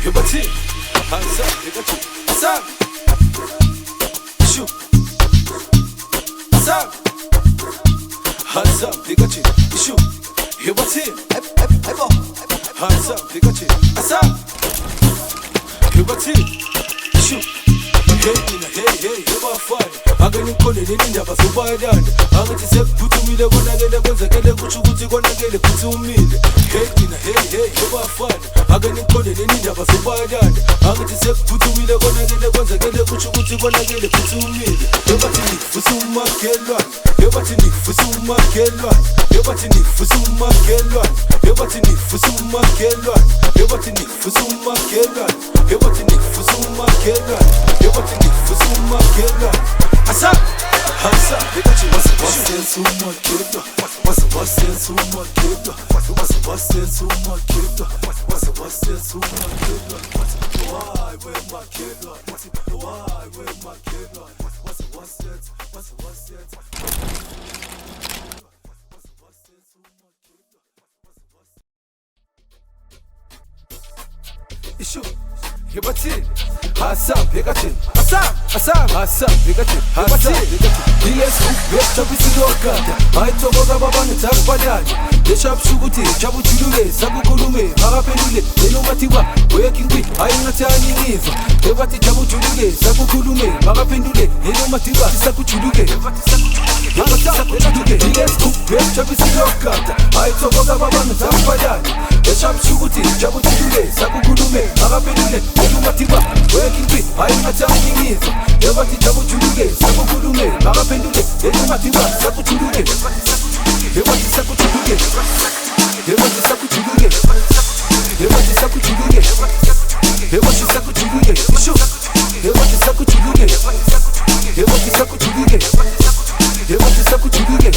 해봤지 항상 해봤지 항상 이슈 항상 항상 해봤지 이슈 해봤지 항상 해봤지 항상 해봤지 이슈 Hey, hebafani akenikhoneni indaba zobadani angithi sekuphuthumile konakele kwenzekele kutsho ukuthi konakele phuthumile hey mina hey hebafani akenikhoneni indaba zobadani angithi sekuphuthumile konakele kwenzekele kutsho ukuthi konakele phuthumile yobathi nifusa umakhelwane yobathi nifusa umakhelwane yobathi nifusa umakhelwane yobathi nifusa umakhelwane yobathi nifusa umakhelwane yobathi nifusa umakhelwane yobathi nifusa umakhelwane asa asa bekathi wasenza umakhelwane wasenza umakhelwane wasenza umakhelwane wasenza umakhelwane why we makhelwane why we makhelwane wasenza issue 해봤지 하삼 배같이 하삼 배같이 해봤지 DS 웹서비스로 가다 아이토 보다봐봐는 작바다니 내샵 슈구티 자부 주류에 사고 고름에 마가페룰레 내노마티와 보야킹귀 아잉나티 아니니서 해봤지 자부 주류에 사고 고름에 마가페룰레 내노마티와 사고 주류에 해봤지 사고 주류에 DS 웹서비스로 가다 아이토 보다봐봐는 작바다니 내샵 슈구티 자부 주류에 사고 고름에 마가페룰레 내노마티와 보야킹귀 아잉나티 아니니서 해봤지 자부 주류에 사고 고름에 마가페룰레 내노마티와 사고 주류에 해봤지 사고 주류에 해봤지 사고 주류에 해봤지 사고 주류에 해봤지 사고 주류에 이슈 해봤지 사고 주류에 해봤지 사고 주류에 해봤지 사고 주류에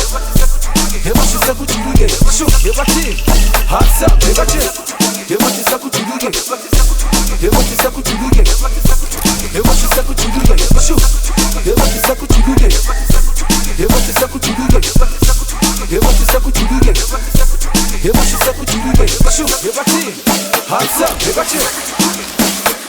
해봤지 사고 주류에 이슈 해봤지 하사 해봤지 해봤지 사고 주류에 해봤지 사고 주류에 해봤지 사고 주류에 이슈 해봤지 사고 주류에 해봤지 사고 주류에 해봤지 사고 주류에 해봤지 사고 주류에 이슈 해봤지 하사 해봤지 해봤지